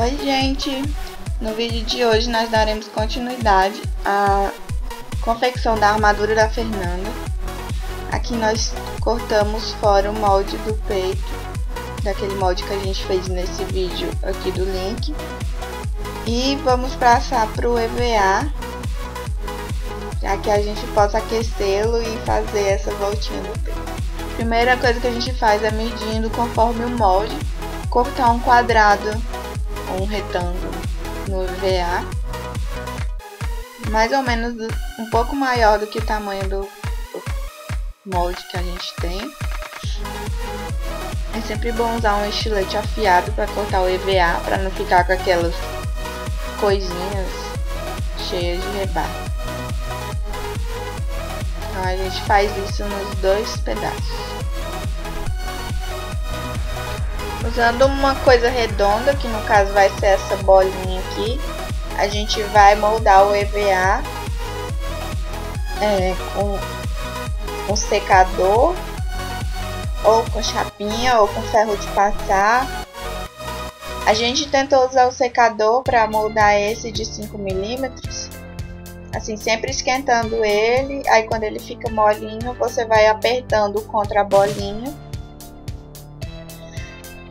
Oi gente, no vídeo de hoje nós daremos continuidade à confecção da armadura da Fernanda. Aqui nós cortamos fora o molde do peito, daquele molde que a gente fez nesse vídeo aqui do link. E vamos passar para o EVA, já que a gente possa aquecê-lo e fazer essa voltinha no peito. Primeira coisa que a gente faz é medindo conforme o molde, cortar um quadrado ou um retângulo no EVA, mais ou menos um pouco maior do que o tamanho do molde que a gente tem. É sempre bom usar um estilete afiado para cortar o EVA, para não ficar com aquelas coisinhas cheias de rebarba. Então a gente faz isso nos dois pedaços. Usando uma coisa redonda, que no caso vai ser essa bolinha aqui, a gente vai moldar o EVA com um secador, ou com chapinha, ou com ferro de passar. A gente tentou usar o secador para moldar esse de 5 mm, assim, sempre esquentando ele, aí quando ele fica molinho, você vai apertando contra a bolinha.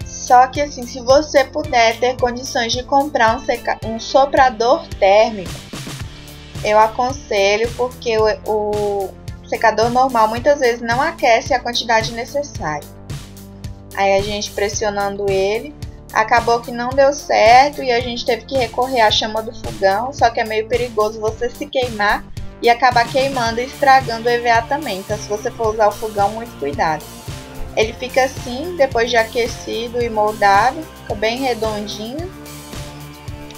Só que assim, se você puder ter condições de comprar um soprador térmico, eu aconselho, porque o secador normal muitas vezes não aquece a quantidade necessária. Aí a gente pressionando ele, acabou que não deu certo e a gente teve que recorrer à chama do fogão, só que é meio perigoso você se queimar e acabar queimando e estragando o EVA também. Então se você for usar o fogão, muito cuidado. Ele fica assim, depois de aquecido e moldado, fica bem redondinho.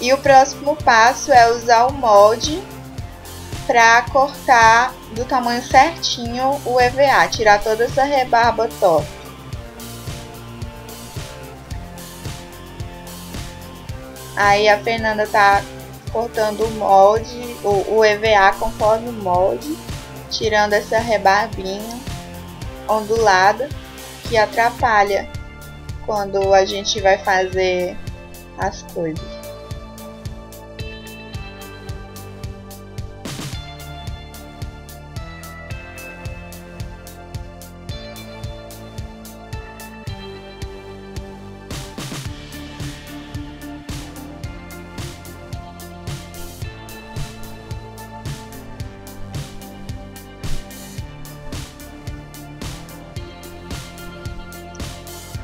E o próximo passo é usar o molde para cortar do tamanho certinho o EVA, tirar toda essa rebarba torta. Aí a Fernanda tá cortando o molde, o EVA conforme o molde, tirando essa rebarbinha ondulada, que atrapalha quando a gente vai fazer as coisas.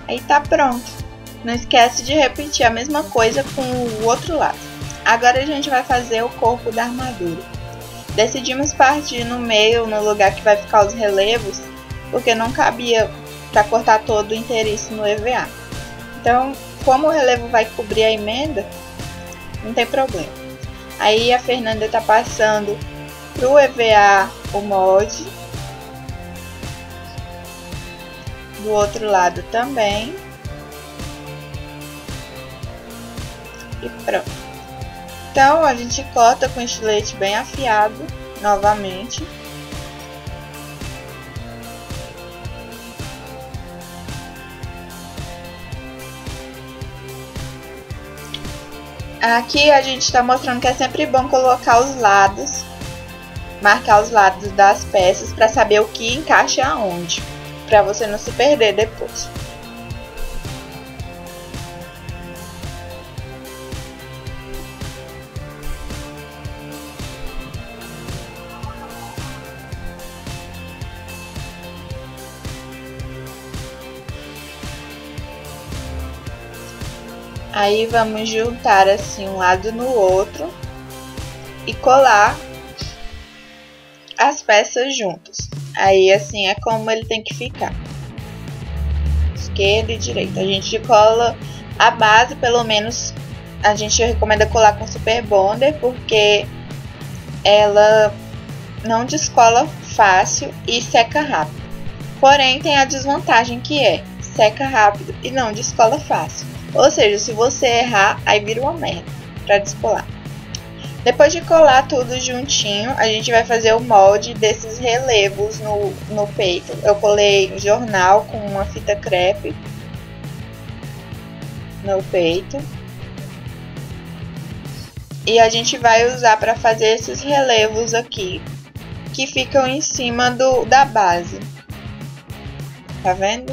Aí tá pronto. Não esquece de repetir a mesma coisa com o outro lado. Agora a gente vai fazer o corpo da armadura. Decidimos partir no meio, no lugar que vai ficar os relevos, porque não cabia para cortar todo o inteiriço no EVA. Então, como o relevo vai cobrir a emenda, não tem problema. Aí a Fernanda tá passando pro EVA o molde. Do outro lado também. E pronto. Então a gente corta com estilete bem afiado novamente. Aqui a gente está mostrando que é sempre bom colocar os lados, marcar os lados das peças para saber o que encaixa aonde, para você não se perder depois. Aí vamos juntar assim um lado no outro e colar as peças juntas. Aí assim é como ele tem que ficar, esquerda e direita. A gente cola a base, pelo menos a gente recomenda colar com Super Bonder, porque ela não descola fácil e seca rápido. Porém tem a desvantagem que seca rápido e não descola fácil. Ou seja, se você errar, aí vira uma merda para descolar. Depois de colar tudo juntinho, a gente vai fazer o molde desses relevos no peito. Eu colei jornal com uma fita crepe no peito. E a gente vai usar para fazer esses relevos aqui, que ficam em cima da base. Tá vendo?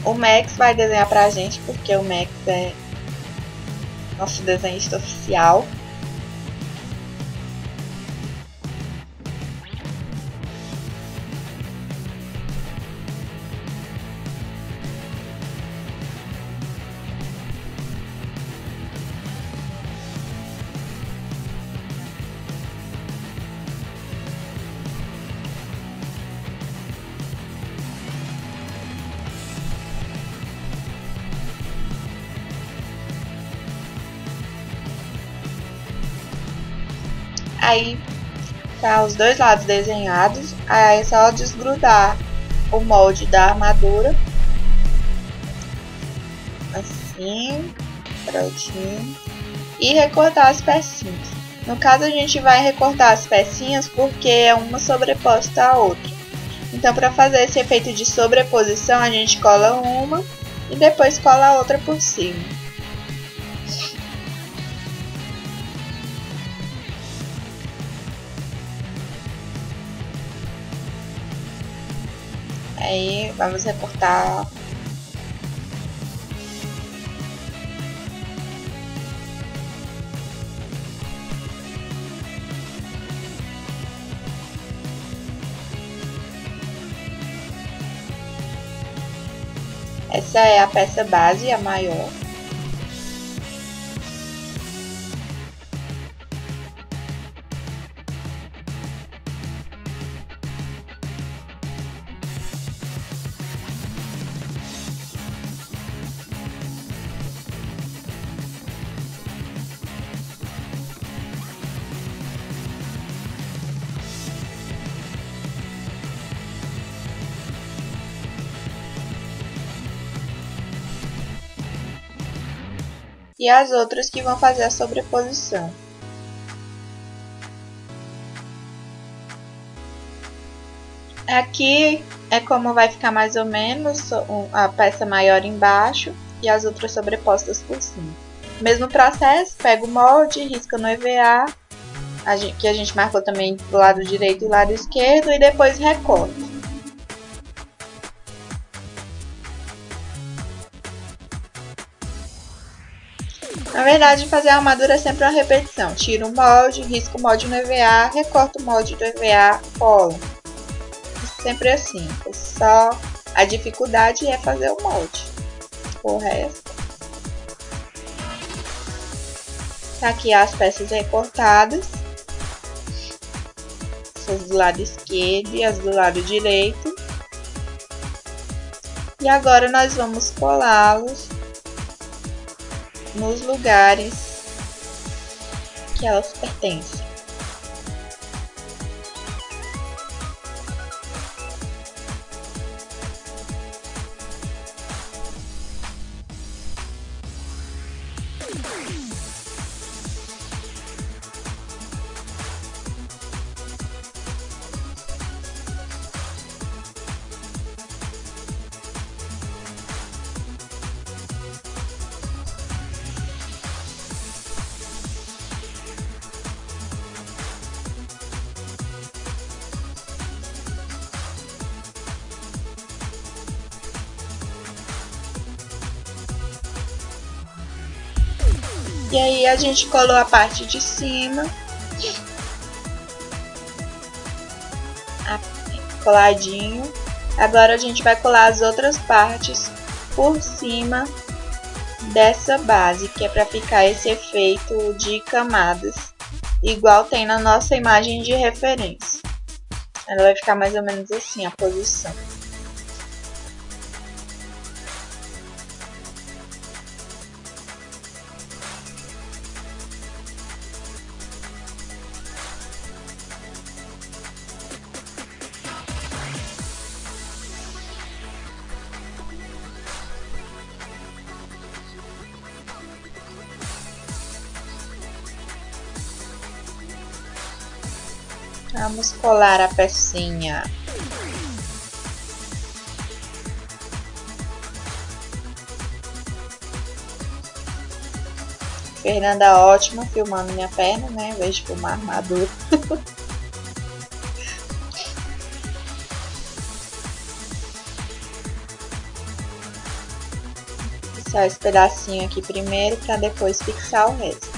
O Max vai desenhar pra gente, porque o Max é nosso desenhista oficial. Aí tá os dois lados desenhados, aí é só desgrudar o molde da armadura, assim, prontinho, e recortar as pecinhas. No caso a gente vai recortar as pecinhas porque é uma sobreposta à outra. Então para fazer esse efeito de sobreposição a gente cola uma e depois cola a outra por cima. Aí vamos recortar. Essa é a peça base, a maior. E as outras que vão fazer a sobreposição. Aqui é como vai ficar mais ou menos a peça maior embaixo e as outras sobrepostas por cima. Mesmo processo, pega o molde, risca no EVA, que a gente marcou também do lado direito e do lado esquerdo, e depois recorta. Na verdade, fazer a armadura é sempre uma repetição. Tira o molde, risca o molde no EVA, recorta o molde do EVA, cola. Sempre assim. Só a dificuldade é fazer o molde. O resto. Tá aqui as peças recortadas. Essas do lado esquerdo e as do lado direito. E agora nós vamos colá-los nos lugares que elas pertencem. E aí a gente colou a parte de cima, coladinho. Agora a gente vai colar as outras partes por cima dessa base, que é para ficar esse efeito de camadas, igual tem na nossa imagem de referência. Ela vai ficar mais ou menos assim a posição. Vamos colar a pecinha Fernanda ótima filmando minha perna, né? Em vez de filmar a armadura. Fixar esse pedacinho aqui primeiro para depois fixar o resto.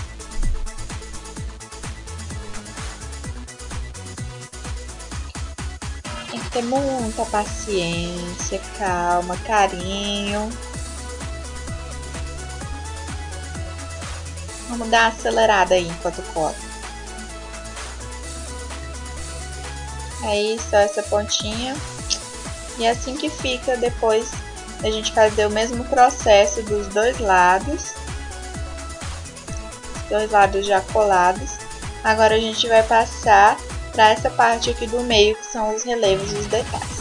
Tem que ter muita paciência, calma, carinho. Vamos dar uma acelerada aí enquanto cola. Aí só essa pontinha. E é assim que fica depois a gente fazer o mesmo processo dos dois lados. Os dois lados já colados. Agora a gente vai passar para essa parte aqui do meio, que são os relevos e os detalhes.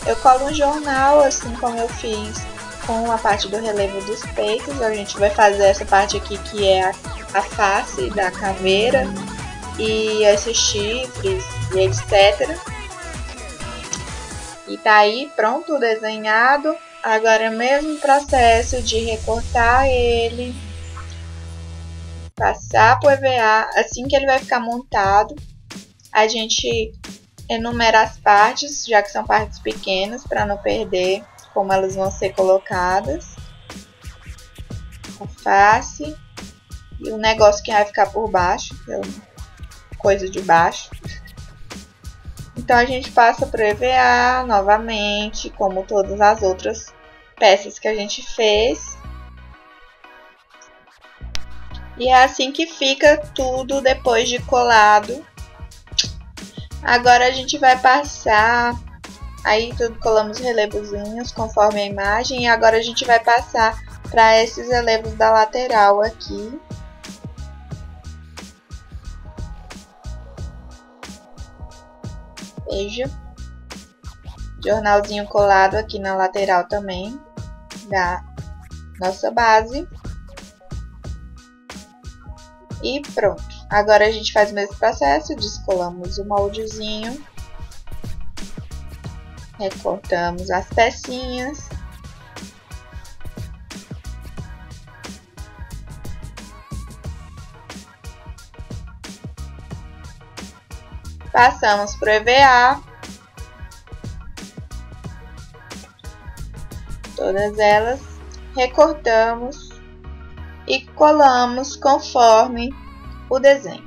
Eu colo um jornal, assim como eu fiz com a parte do relevo dos peitos. A gente vai fazer essa parte aqui que é a face da caveira e esses chifres e etc. E tá aí pronto, desenhado. Agora mesmo processo de recortar ele, passar pro EVA. Assim que ele vai ficar montado, a gente enumera as partes, já que são partes pequenas, para não perder como elas vão ser colocadas. A face e o negócio que vai ficar por baixo, coisa de baixo. Então a gente passa para o EVA novamente, como todas as outras peças que a gente fez. E é assim que fica tudo depois de colado. Agora a gente vai passar, aí tudo colamos relevozinhos conforme a imagem. E agora a gente vai passar para esses relevos da lateral aqui. Veja, jornalzinho colado aqui na lateral também da nossa base. E pronto. Agora a gente faz o mesmo processo, descolamos o moldezinho, recortamos as pecinhas. Passamos para o EVA, todas elas, recortamos e colamos conforme o desenho.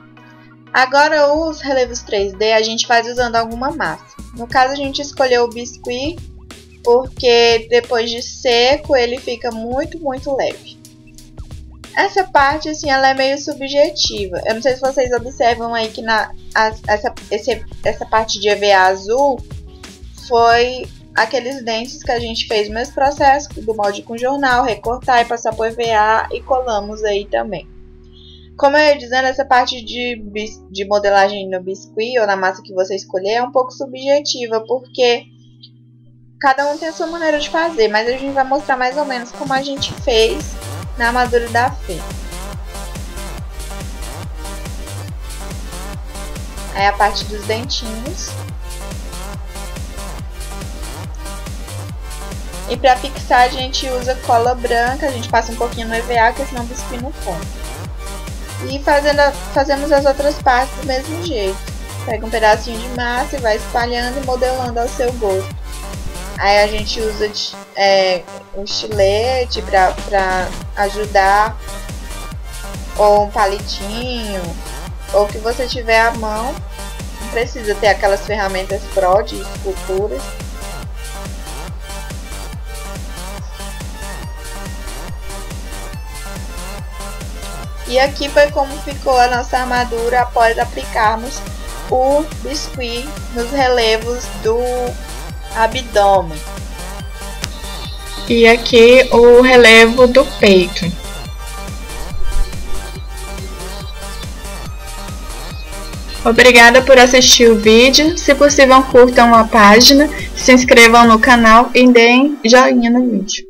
Agora os relevos 3D a gente faz usando alguma massa. No caso a gente escolheu o biscuit porque depois de seco ele fica muito leve. Essa parte assim, ela é meio subjetiva. Eu não sei se vocês observam aí que essa parte de EVA azul foi aqueles dentes que a gente fez o mesmo processo do molde com jornal, recortar e passar por EVA e colamos aí também. Como eu ia dizendo, essa parte de modelagem no biscuit ou na massa que você escolher é um pouco subjetiva, porque cada um tem a sua maneira de fazer, mas a gente vai mostrar mais ou menos como a gente fez na armadura da Fê. Aí a parte dos dentinhos. E para fixar a gente usa cola branca, a gente passa um pouquinho no EVA, porque senão o biscuit não come. E fazemos as outras partes do mesmo jeito. Pega um pedacinho de massa e vai espalhando e modelando ao seu gosto. Aí a gente usa um estilete para ajudar, ou um palitinho, ou o que você tiver à mão. Não precisa ter aquelas ferramentas pro de esculturas. E aqui foi como ficou a nossa armadura após aplicarmos o biscuit nos relevos do abdômen. E aqui o relevo do peito. Obrigada por assistir o vídeo. Se possível, curtam a página, se inscrevam no canal e deem joinha no vídeo.